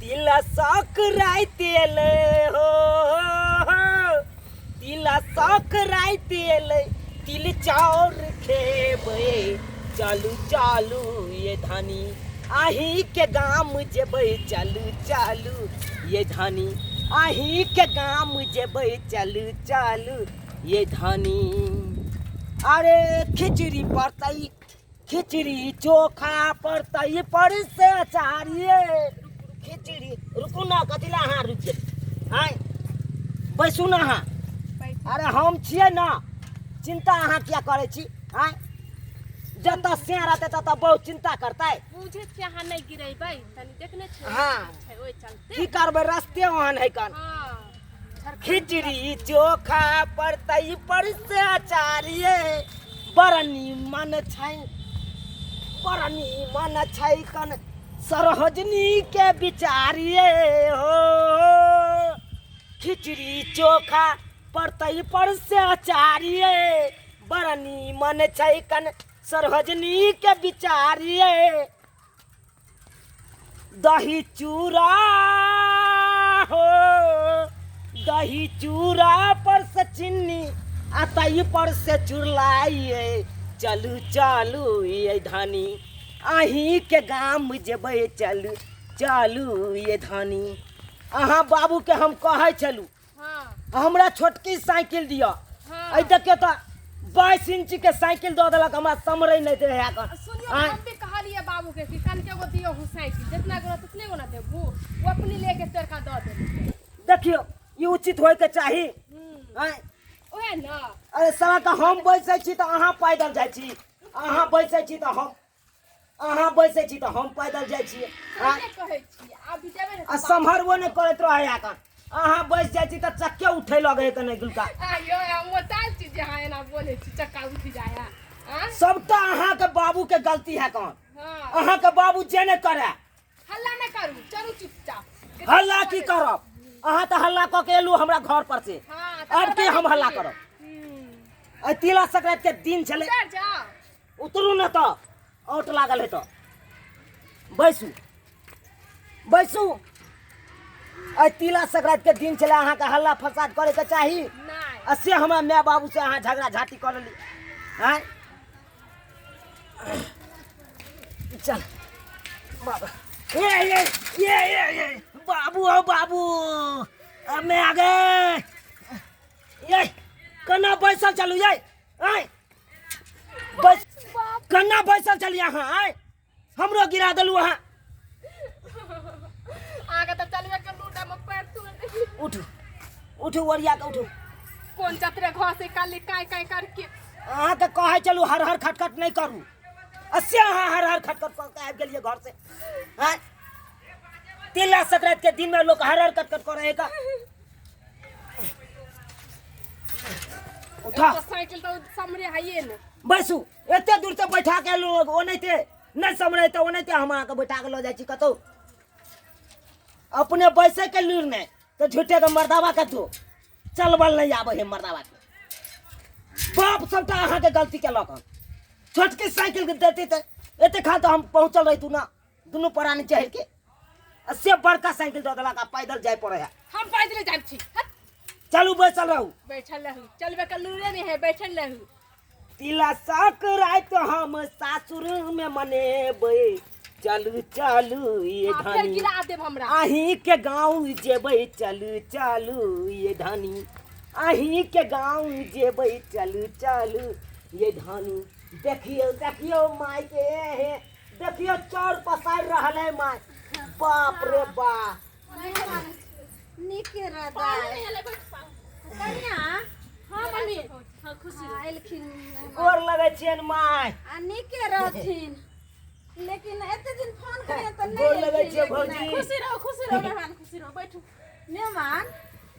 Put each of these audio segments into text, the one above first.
तिला संक्रांतील हो तिला संक्रांतील तिल चाउर खेबे चालू चालू ये धानी आही के गाम जेबै चालू चालू ये धानी आही के गाम जेबै चालू चालू ये धानी। अरे खिचड़ी पड़तई खिचड़ी चोखा पड़तई पर से अचार ये खिचड़ी रुकू ना कथिला हाँ रुक हाँ बैसू ना हाँ। अरे हम छिए ना चिंता अहाँ क्या करे छी हाँ जत से रहते तत बहुत चिंता करता है मुझे यहाँ नहीं गिरे भाई तनी देखने छे हाँ ओए चलते की करबे रास्ते वहां नहीं कर हां खिचड़ी चोखा पड़तई पर से अचार ये बरनी मन छै बरनी मन छै कन सरहजनी के विचारिए हो खिचड़ी चोखा पड़तई पर से अचारिए बरनी मन छै कन सरहजनी के विचारिए दही चूड़ा हो दही चूड़ा पर से चीनी आतई पर से चुरलाइए चलू चालू ये धानी अही के गाम जेबै चलू चालू ये धानी। अहाँ बाबू के हम कहे चलू हां हमरा छोटकी साइकिल दिया हां देखियो तो 22 इंच के साइकिल दो देलक हमरा समरे नहीं दे है सुनियो हम भी कहलिए बाबू के कि कन के गो दियो हु साइकिल जितना गो उतने गो ना दे वो अपनी लेके तेरे का दो दे। देखियो ये उचित होय के चाही हैं ओए ना अरे साला का हम बैसे छी त अहाँ पैदल जाय छी अहाँ बैसे छी त हम अहाँ बैसे छी त हम पैदल जाय छी के कहै छी अभी देबे आ संभरबो नहीं करत रहे आका अहाँ बैस जाय छी त चक्के उठे लगे त नहीं गुलका आयो हम बताल छी जे हां एना बोले छी चक्का उठ जाया हां सबटा अहाँ के बाबू के गलती है कौन हां अहाँ के बाबू जे नहीं करे हल्ला न करू चलू चुपचाप हल्ला की करब अहाँ त हल्ला क के एलू हमरा घर पर से हां अब के हम हल्ला करब। तिला संक्रांति के दिन छले उतर जा उतरू न तो औट लागल है तो बैसू बैसू तिला संक्रांति के दिन चले अहाँ के हल्ला फसाद करे के चाही नहीं असे हमरा माय बाबू से अहाँ झगड़ा झाटी कर ली हैं चल बाबा ये बाबू हो बाबू अब मैं आ गए ये कन्ना बैसल चलू ये बस कन्ना बैसल चलिए हाँ हमरो गिरा दलू हाँ आगे तो चलवे के लूटा में पैर तू उठू उठू वरिया के उठू कौन जतरे घर से काली काय काय करके अहाँ के कहे चलू हर हर खटखट नहीं करू असे अहाँ हर हर खटखट कह के आबि गेलिए घर से हैं तिला संक्रांति के दिन में लोग हर हर खटखट करेगा उठा तो साइकिल तो समरे हाइए न बैसू एते दूर से बैठा के लोग ओ नहीं समरे तो ओ नहीं हम अहाँ के बैठा के लो जाय छी कतौ अपने बैसे के लूर में तो झूठे के मर्दावा के तू चलबल नहीं आबे है मर्दावा के बाप सबटा अहाँ के गलती के लक छोटकी साइकिल के देते थे एते खा तो हम पहुंचल रही तू ना दोनों परानी चढ़ के से बड़का साइकिल दे देला का पैदल जाय पड़े है हम पैदल जाब छी चलू बैठल रहू बैठल रहू चलवे के लूरे नहीं है बैठल रहू तिला संक्रांति हम सासुर में मनेबै चलू चालू ये फिर धानी गिरा देब हमरा अही के गाँव जेबै चलू चालू ये धानी अही के गाँव जेबै चलू चालू ये धानी। देखियो देखियो माय के हे देखियो चौर पसार रहल है माय बाप रे बाप निके रदाय कन्या हां मम्मी हां खुशी आइलखिन गोर लगै छियन माय आ निके रहथिन लेकिन एते दिन फोन करे त गोर नहीं लगै छियै भौजी खुशी रहो मेहमान खुशी रहो बैठो मेहमान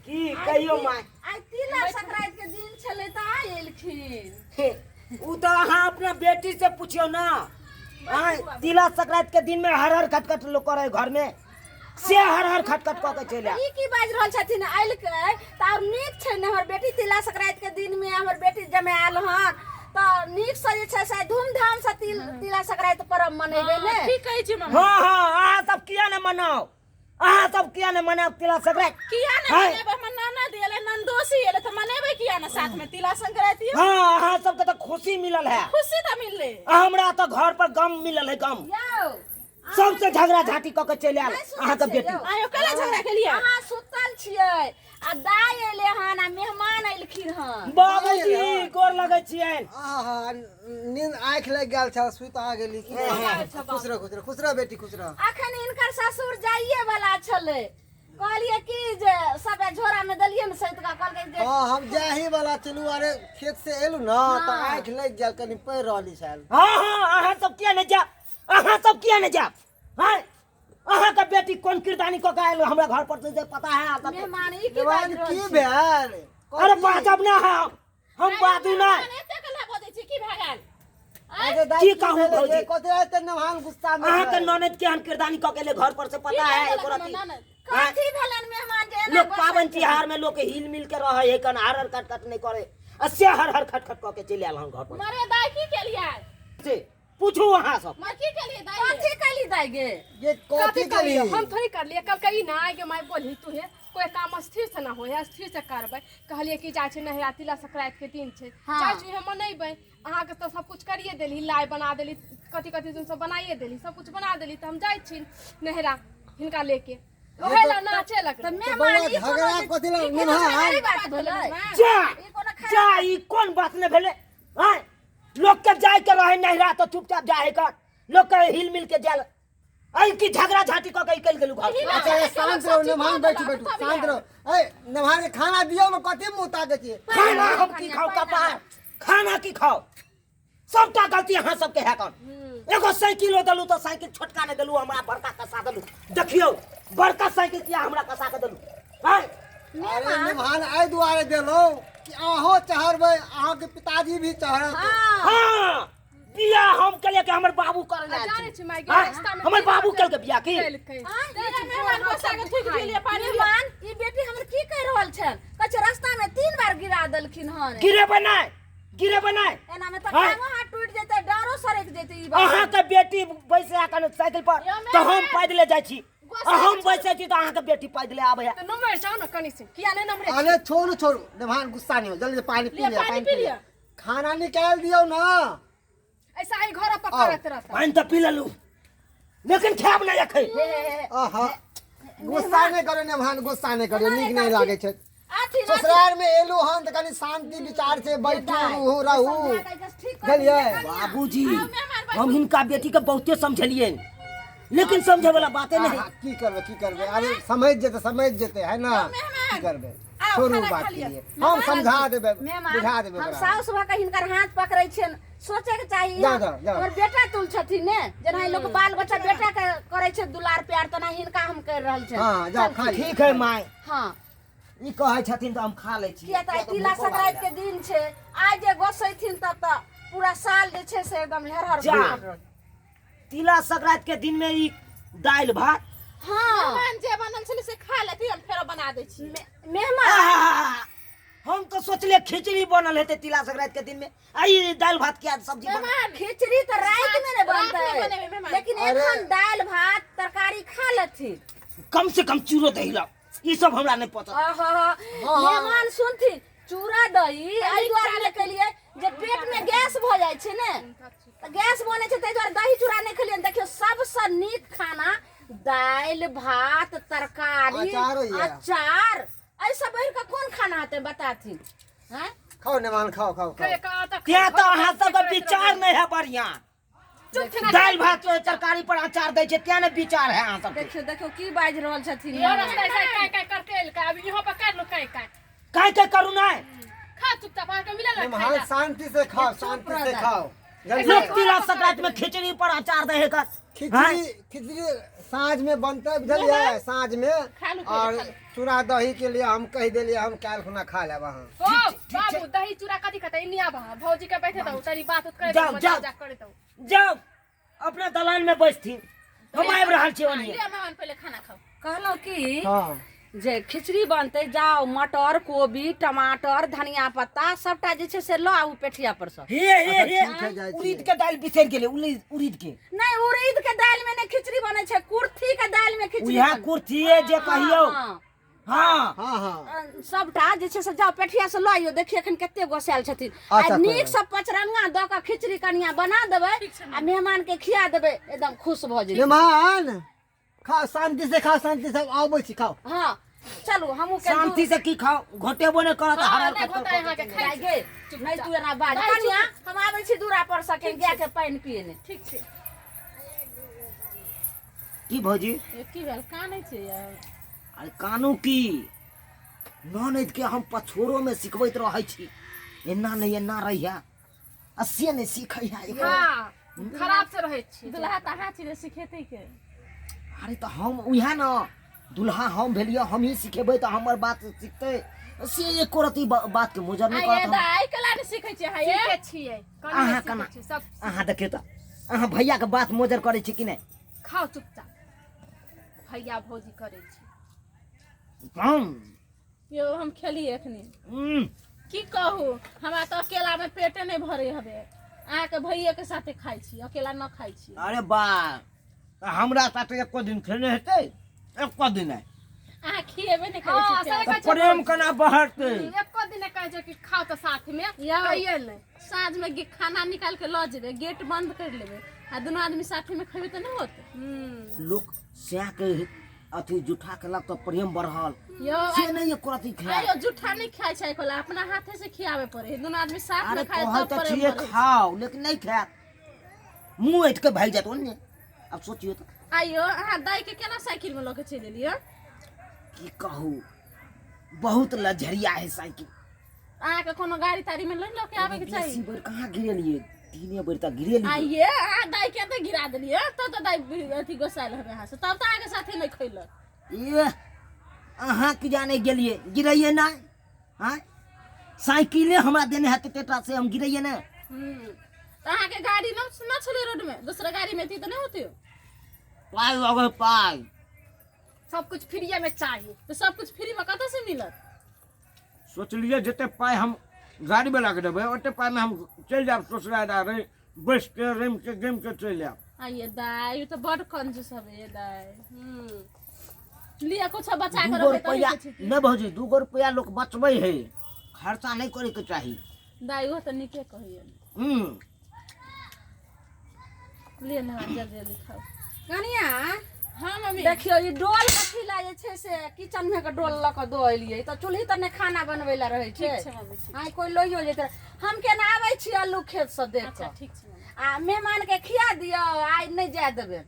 की कहियो माय आई तिला संक्रांति के दिन छले त आइलखिन उ तो अहाँ अपना बेटी से पूछियो ना तिला संक्रांति के दिन में हर हर खटखट लोग करे घर में से हर हर खटखट क के चले ई की बाज रहल छथिन आइल के त और नीक छै ने हमर बेटी तिला संक्रांति के दिन में हमर बेटी जमे आयल हन त नीक से जे छै से धूमधाम से तिला संक्रांति पर्व मनेबे ने ठीक कहै छी मम्मी हाँ हाँ अहाँ सब किया न मनाओ अहाँ सब किया ने मनाब तिला संक्रांति? किया ना हैं? मनेबे हमर ननद एले नंदोसी एले त मनेबे किया ना साथ में तिला संक्रांति हाँ अहाँ सबके तो खुशी मिलल है, खुशी त मिलले हमरा तो घर पर गम मिलल है, गम। यौ सबसे झगड़ा झाटी क के चले आयल अहाँ के बेटी। आयो कला झगड़ा के लिए अहाँ सुतल छियै आ दाई एले हन आ मेहमान आइलखिन हन बाबूजी गोर लगै छियन। आहा नींद आँख लग गेल छ सुत आ गेली की खुश रह बेटी खुश रह। अखन इनकर ससुर जाइए वाला छले कहलिए कि जे सब झोरा में दलिए में सहित का कहलकै जे हां हम जाही वाला चलू अरे खेत से एलू ना त आँख लग गेल कनी पैर रहली छल। हाँ हाँ अहाँ सब किया ने जा, अहाँ सब किया ने जा? हैं अहाँ का बेटी कौन किरदानी को आयल हमरा घर पर से पता है? आप मेहमान ई की जवान बात की भेल? अरे बाजब ना हम बाजू ना। एते कला बजै छी की भए गेल अरे की दाई कहूं भौजी? कते आते नहान गुस्सा में अहाँ के ननद के हम किरदानी को के घर पर से पता है एको रति? कथी भेलन मेहमान जे लोग पावन तिहार में लोग के हिल मिल के रहे है, कन हर कट कट नहीं करे, अस्से हर खट खट क के चले आयल हम घर पर मारे दाई की के लिए से। पूछू अहाँ सब मार की के लिए दाई कथी के लिए दाई गे ये कथी करी हम थोड़ी कर लिए कल कही ना कि मैं बोली तू है कोई काम स्थिर से ना हो है, स्थिर से करबै। कहलिए कि जाय छै नहिरा तिला संक्रांति के दिन छै, जाय छै हम मनैबै। अहाँ के तो सब कुछ करिए देली, लाई बना देली, कथी कथी तुम सब बनाइए देली, सब कुछ बना देली, तो हम जाय छी नहिरा हिनका लेके ओहे ला नाचे लग। त मेहमान ई झगड़ा कथी ला मेहमान बात भेलै जा ई कोन बात ने भेले? हैं लोग के जाय के रहे नहिरा तो चुपचाप जाए कर, लोग के हिल मिल के जाल आई की झगड़ा झाटी क के निकल गेलु घर। अच्छा शांत रहो नहान बैठू शांत रहो। ए नहान के खाना दियो में कथी मुंह ताके छी? खाना हम की खाओ कपार, खाना की खाओ, सबटा गलती अहाँ सबके है कौन? एगो साइकिल दलू तो साइकिल छोटका ने दलू, हमरा बड़का कसा दलू। देखियो बड़का साइकिल किया हमरा कसा के दलू? हैं अरे नहान आइ दुआरे देलो कि अहो चढ़बै, अहाँ के पिताजी भी चढ़त। हां बिया हम कले के हमर बाबू करल आयल जाने छी। छी माय हाँ, रास्ता में हमर बाबू कल के बिया की मेहमान गोसा के थूक दिलिए पानी मेहमान ई बेटी हमर की कह रहल छन? कछ रास्ता में 3 बार गिरा देलखिन हन गिरे बनाए एना में त कामो हाथ टूट जेते, डरो सरक जेते ई बात। अहाँ के बेटी बैसे आकन साइकिल पर तो हम पैदले जाय छी, हम बैसे छी तो अहाँ के बेटी पैदले आबे है। तो नंबर जाओ ना कनी से किया नहीं नंबर अरे छोड़ू नहान गुस्सा नहीं हो, जल्दी पानी पी ले पानी पी लिया। खाना निकाल दियो ना। ऐसा ही घर पर करत रहता। पानी तो पी लेलू लेकिन खाब नहीं रखे। आहा गुस्सा नहीं करो नहान, गुस्सा नहीं करो, नीक नहीं लागे छै। आथी ससुराल में एलू हन त कनी शांति विचार से बैठू रहू चलिए। बाबूजी हम हिनका बेटी के बहुते समझलिए लेकिन समझे वाला बातें नहीं। की करबे अरे समझ जेते है ना, की करबे छोड़ू बात के लिए हम समझा देबे बुझा देबे। हम साउस भा के हिनकर हाथ पकड़ै छियन, सोचे के चाहिए जाओ। हमर बेटा तुल छथिन ने, जेना ई लोग बाल बच्चा बेटा के करे छै दुलार प्यार, तना हिनका हम कर रहल छै। हां जाओ खा ली। ठीक है माय, हां ई कहै छथिन तो हम खा ले छी। किया त तिला संक्रांति के दिन छै, आज जे गोसैथिन त पूरा साल जे छै से एकदम हर जा तिला संक्रांति के दिन में ई दाल भात हां जे बनल छले से खा लेती, हम फेरो बना दै छी। मेहमान हम तो सोचले खिचड़ी बनल हेते तिला संक्रांति के दिन में, आई दाल भात के सब्जी बनल। खिचड़ी तो रात में ने बनतै, लेकिन एखन दाल भात तरकारी खा लेथिन। कम से कम चूरो दही ला, ई सब हमरा नहीं पता। मेहमान सुनथी चूड़ा दही एहि दुआरे ले केलिए जे पेट में गैस भ जाय छै ने, त गैस बने छै तै दुआरे दही चूड़ा नहीं खेलियन। देखियो सबसे नीक खाना दाल भात तरकारी अचार, ऐसा बढ़ के कौन खाना होते बताथिन? हैं खाओ नमान खाओ क्या तो अहाँ सब के विचार नहीं है बढ़िया। दाल भात तरकारी पर अचार दै छै, क्या ने विचार है अहाँ सब? देखियो की बाज रहल छथिन। ये रास्ता ऐसा काय करके का अब यहां पर कर लो काय काय करू ना खा चुपचाप आके मिला ना नमान शांति से खाओ लोग तिला संक्रांति में खिचड़ी पर अचार दे है का। खिचड़ी साँझ में बनते बुझलिए, साँझ में। और चूड़ा दही के लिए हम कह दिलिए हम काल खुना खा लेब। ओ बाबू दही चूड़ा कथी खतै निया बा भौजी के बैठे दो तरी बात करे जाओ, मजाक करे दो। जाओ अपना दलान में बैठती, हम आबि रहल छी ओनिए। मेहमान पहले खाना खाओ। कहलो कि हाँ जे खिचड़ी बनते जाओ मटर कोबी टमाटर धनिया पत्ता सबटा जे छै से लो आउ पेठिया पर सब। हे हे हे ठीक है, जाइ छी। उड़ीद के दाल बिसर गेले उड़ीद के नहीं उड़ीद के दाल में नहीं खिचड़ी बने छै, कुर्थी के दाल में खिचड़ी उहा बने। कुर्थिए जे कहियो हाँ, हाँ हाँ हाँ सबटा जे छै से जाओ पेठिया से लो आइयो। देखिए एखन कते गोसायल छथिन। अच्छा, आ नीक कोई सब पचरंगा द के खिचड़ी कनिया बना देबै आ मेहमान के खिया देबै, एकदम खुश भ जेतै। मेहमान खा शांति से खा, शांति से आबै छी खाओ। हाँ चलू हमहू के शांति से की खाओ घोटे बोने करत हाँ, हरल नहीं घोटा यहाँ के खाइ गे नहीं तू एना बाज कनिया हम आबै छी दूरा पर सके गाय के पानी पिए ने। ठीक छै। की भौजी की भेल कानै छै यार? अरे कानू की ननद के हम पछोरो में सिखबैत रहै छी, एना नहीं एना रहिया असिए नहीं सीखै है हाँ खराब से रहै छी। दुल्हा तहा छी सिखेतै के। अरे तो हम उहा न दुल्हा हम भेलियो, हम ही सिखेबै तो हमर बात सीखते से एको रती बात के मुजर नहीं करत हम। दाई कला ने सिखै छै है सीखे छियै अहाँ कनी केना सीखे छी सब। अहाँ देखियो तो अहाँ भैया के बात मोजर करे छी कि नहीं? खाओ चुपचाप, भैया भौजी करे छी। हम यो हम खेली एखनी हम्म, की कहू, हमरा तो अकेला में पेटे नहीं भरे हवे। अहाँके भैया के साथे खाइ छी, अकेला न खाइ छी। अरे बा हमरा साथे एको दिन खेने हेतै? एको दिन नहीं अहाँ खिएबे नहीं हाँ, करै छी। तो प्रेम केना बढ़तै? एको दिन कहै छै कि खाओ तो साथ में कहिए नहीं। साँझ में खाना निकाल के लो जेबे, गेट बंद कर लेबे आ दोनों आदमी साथे में खेबे तो नहीं होते। लोग से के अथी जुठा केलक तो प्रेम बढ़ल यो से नहीं एको रती खाए। आयो जूठा नहीं खाइ छै कोला, अपना हाथे से खियावे पड़े। दोनों आदमी साथ अरे में खाए कहै तब तो प्रेम छिए बढ़े। खाओ लेकिन नहीं खाए, मुंह ऐठ के भाग जात ओने। अब सोचियो तो आइयो अहाँ दाई के केना साइकिल में लेके चल एलियै? की कहू बहुत लजरिया है साइकिल। अहाँ के कोनो गाड़ी ताड़ी में नहीं लेके आवे के बेसी चाहिए। बेर कहाँ गिरेलिए, तीने बेर तक गिरेलिए। आइए अहाँ दाई के तो गिरा देलियै, तो दाई अथी गोसाइल हवे अहाँ से, तब तो अहाँ के साथे नहीं खैलक। ये अहाँ की जाने गेलिए गिरैये ना? हाँ साइकिले हमरा देने हाथ टेटा से हम गिरैये ना? तो अहाँ के गाड़ी न चले रोड में, दूसरा गाड़ी में थी तो नहीं होती हो। पाई अगर पाई सब कुछ फ्री में चाहिए, तो सब कुछ फ्री में कतऽ से मिलत? सोचलिए जते पाई हम गाड़ी वाला के देबै ओते पाई में हम चल जाब ससुराल रे बस के रेम के गेम के चल जाब। आइए दाई तो बड़ कंजूस हवे ये दाई। लिया कुछ बचा के 2 रखे रुपया तो न भौजी 2 रुपया लोग बचबै है, खर्चा नहीं करे के चाही। दाई वो तो निके कहिए। लिए ना जल्दी जल्दी खाओ। कनिया हाँ मम्मी देखियो ई डोल कथी ला जे छै से किचन में के डोल ल के दो एलियै त चूल्ही त ने खाना बनबै ला रहै छै। ठीक छै मम्मी ठीक। हां कोई लोइयो जेतै। हम केना आबै छी आलू खेत से देख अच्छा के ठीक छै मम्मी। आ मेहमान के खिया दियो, आइ नहीं जाय देबे।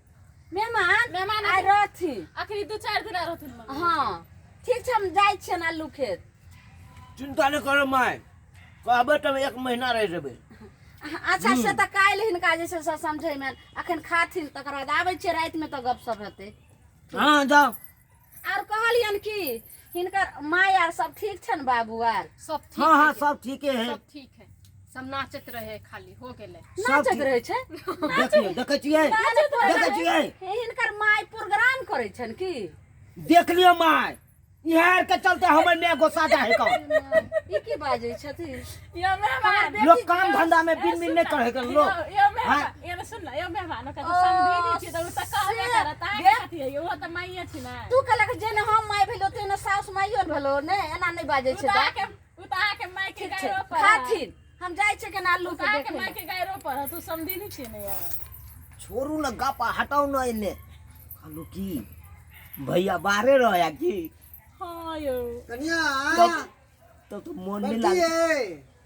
मेहमान मेहमान आइ रहथि। अखनी 2-4 दिन रहथिन मम्मी। हां ठीक छै हम जाइ छियन आलू खेत। चिंता नहीं करो माय, कहबै तो 1 महीना रह जेबै। अच्छा से त काल्हि हिनका जे छै से समझै में अखन खाथिन तकर बाद आबै छियै राति में त गपशप हेतै। हाँ जाओ। और कहलियन कि हिनकर माय आर सब ठीक छन, बाबू आर सब ठीक हाँ हाँ है, सब ठीके है। सब ठीक है। सब नाचत रहे खाली हो गेले। नाचत ठीक। रहै छै। देखिए देखे छियै देखे छियै हिनकर माय प्रोग्राम करै छन की? देख लियो माय इहार के चलते हमर ने गोसा जाए का। ई की बाजै छथिन? यो मेहमान लोग काम धंधा में बिन नहीं करे के लोग। यो मेहमान ये सुन ना, यो मेहमान का तो समझी छी तो त कहबे करत आ कथि है, वो त माइये छी ना। तू कहलक जेने हम माय भेलो तेने साउस माइयो भेलो ने, एना नहीं बाजै छै। उता के माई के गायरो पर खाथिन हम जाइ छै के आलू के उता के देखे। माई के गायरो पर तू समझी नहीं छी ने यार। छोड़ू ना गपा हटाओ ना इन्ने। हेलो की भैया बाहरे रहा की? हां यो कन्या तो मन में बच्ची लाग है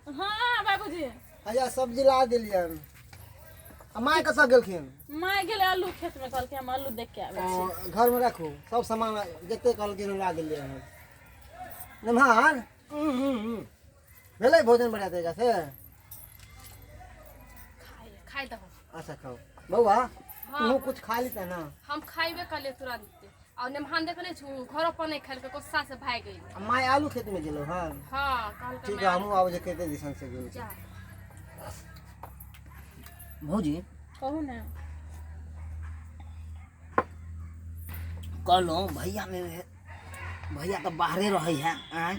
हां बाबूजी आया सब्जी ला दिलियन। आ माय कतऽ गेलखिन? माई गेले आलू खेत में, कहल के हम आलू देख के आवे छी। घर में रखू सब सामान जते कहलखिन ला दिलियन। मेहमान भेलै भोजन बढ़िया तरीका से? खाई दो। अच्छा खाओ बउआ, हाँ। तू कुछ खा लेता ना। हम खाइबे कले तुरंत और नेमहान देखले छु घर पर नहीं खाइल के गुस्सा से भाग गई। आ माय आलू खेत में गेलो हां। हां कहल के ठीक मैं है हमहू आबै जे खेते दिसन से गेल। जा भौजी कहू ना। कहलो भैया में भैया तो बाहरे रही है आय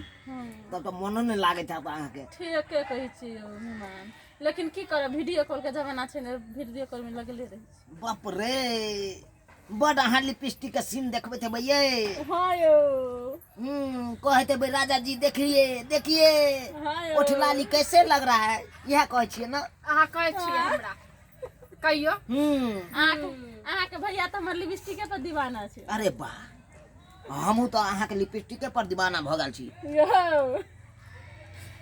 तब तो मनो नहीं लागे था अहाँके। ठीक है कहै छी मेहमान, लेकिन की करब वीडियो कॉल के जमाना छै ने, वीडियो कॉल में लगले रही छी। बाप रे बड़ अहाँ लिपस्टिक के सीन देखबे थे भैया। हाँ यो कहते भाई राजा जी देखिए देखिए हाँ यो ओठ लाली कैसे लग रहा है, यह कहै छियै ना अहाँ कहै छियै हमरा कहियो। अहाँ के भैया तो हमर लिपस्टिके पर दीवाना छै। अरे वाह हमहू तो अहाँ के लिपस्टिके पर दीवाना भ गेल छी। यो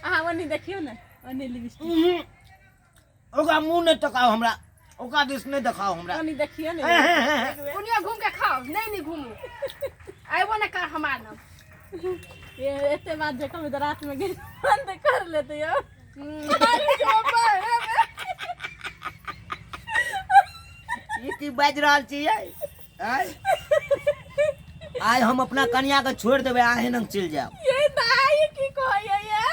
अहाँ ओनी देखियो ने, ओनी लिपस्टिक ओकरा मुंह नहीं टकाओ हमरा, ओकरा दिस नहीं दिखाओ हमरा। ओनी देखियो ने। उनिया घूम के खाओ, नहीं घूमू आइबो ना कर हमार नाम। ये एते बात जे कभी रात में गिर बंद कर लेते यो। ये की बाज रहल छी आय आय हम अपना कन्या के छोड़ देबे आहे न चल जाओ। ये दाई की कहै ये,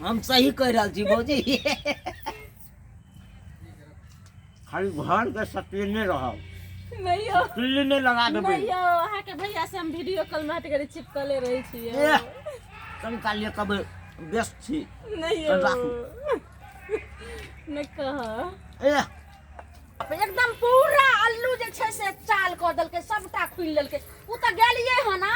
हम सही कह रहल छी भौजी। खाली घर के सतीने रहब, नहीं यो दिल्ली नहीं लगा देबे। नहीं यो अहाँ के भैया से हम वीडियो कॉल में हट के चिपकले रही छी। कल कालिए कब व्यस्त छी नहीं यो राखू। नहीं कह ए एकदम पूरा अल्लू जे छै से चाल क देलकै, सबटा खुल लेलकै। उ त गेलिए ह ना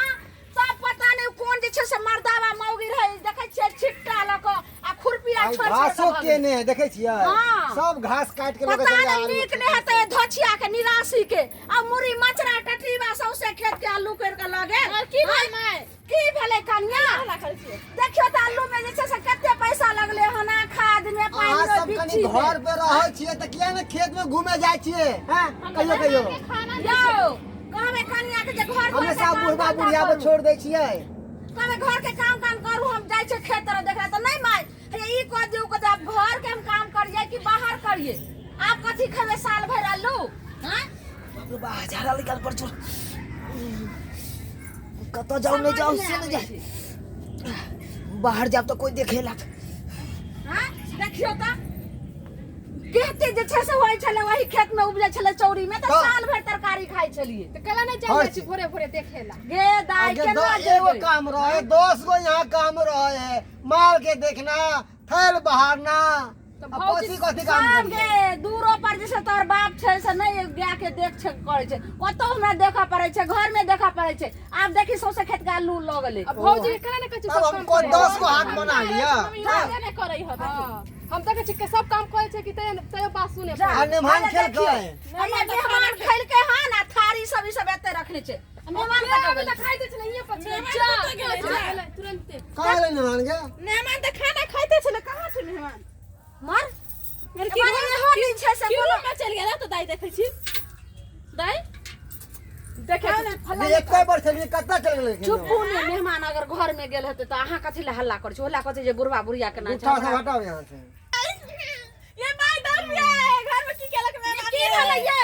सब पता नहीं कोन जे छै से मर्दावा मौगी रहे, देखै छियै छिट्टा ल क आ खुरपिया छोड़ घासो छोड़ केने है देखे छियै हाँ। सब घास काट के पता लगे नहीं नीक नहीं हेतै धोछिया के निराशी के आ मुरी मचरा टटरीवा सौसे खेत के आलू कर के लगे। की भेल माय, की भेलै कन्या देखियो त आलू में जे छै से कते पैसा लगले हना, खाद में पानी अहाँ में सब कनी बिच्ची घर पे रहै छियै त किया ने खेत में घूमे जाइ छियै हैं कहियो कहियो यो कहबे कन्या के जे घर हमें सब बुढ़बा बुढ़िया पे छोड़ दै छियै। कहबे घर के काम करू, हम जाय छै खेत तरफ देखा त नहीं माय ई कह दियो कि आप घर के हम काम करिए कि बाहर करिए, आप कथी खेबे साल भर आलू हैं। बाप रे बा झाड़ा निकाल पर छोड़ कत जाओ नहीं जाओ से नहीं जाए, बाहर जाब तो कोई देखेला। हां देखियो त कहते जे छै से होय छले वही खेत में उपजे छले चौरी में त साल भर तरकारी खाइ छलिए। तो कला नहीं चल छी भोरे भोरे देखेला। गे दाई आगे केना एगो जेबै काम रहे 10 गो यहाँ काम रहे, माल के देखना थैल बहारना तो अब भौजी कथी कथी काम सब करिए। गे दूरो पर जैसे तोर बाप छै से नहीं गाय के देख छै करे छै, कतो हमरा देखा पड़े छै, घर में देखा पड़े छै। आप देखी सौसे खेत के आलू लगले अब भौजी के कला नहीं कहै छी तब सब काम हमको करे। 10 को हाथ बना लिया। नहीं करे ह हाँ, हम देखे छी के सब काम करे छै कि तय बात सुने जा। आ मेहमान खेल के अरे मेहमान खेल के हां ना थारी सब ई सब एते रखने छै। मेहमान अभी का तक खाइ दे छले ये पर तुरंत काहे ले मेहमान के मेहमान त खाना खाइते छले, कहां छै मेहमान मर मेरे की होली छै से कोनो में चल गेला तो दाई देखै छी दाई देखे ये एक बार चलिए कत्ता चल गेले चुप्पू ने मेहमान अगर घर में गेल हेते त अहाँ कथि ले हल्ला कर छी, हल्ला कहते जे बुढ़वा बुढ़िया के ना उठा से हटाओ यहाँ से। ये माय डर गया है घर में की केलक मेहमान की भेलै ये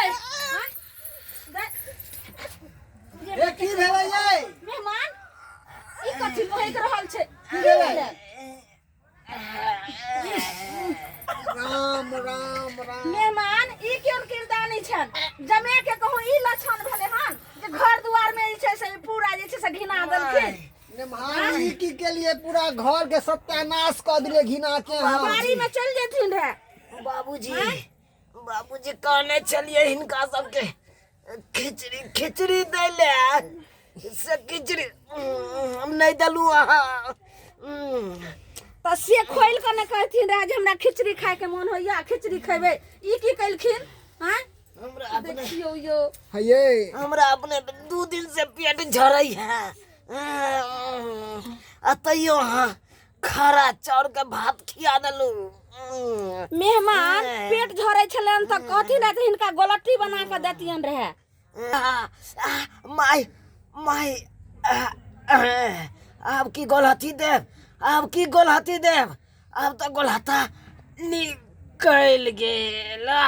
ये की भेलै ये मेहमान ई कथि कहैत रहल छै की भेलै? राम राम राम मेहमान ई केन किरदानी छन जमे के कहू ई लक्षण भेले हन जे घर दुआर में जे छै से पूरा जे छै से घिना देलखिन। मेहमान ई की के लिए पूरा घर के सत्यानाश कर दिले घिना के हम। बाड़ी में चल जेथिन रहे बाबूजी बाबूजी कहने चलिए इनका सबके खिचड़ी खिचड़ी दे ले से खिचड़ी हम नहीं दलू अहाँ त से खोल के ने कहथिन रहे जे हमरा खिचड़ी खाए के मन होइया, खिचड़ी खेबै ई की कलखिन हैं। हमरा अपने देखियो यो हये हमरा अपने 2 दिन से पेट झरई है अतइयो हाँ खरा चाउर के भात खिया दलू। मेहमान पेट झरै छलन त कथि ले हिनका गोलट्टी बना के देतियन रहे। माय माय अब की गोलहती देव, अब की गोलहती देव, अब तो गोलहता निकल गेला।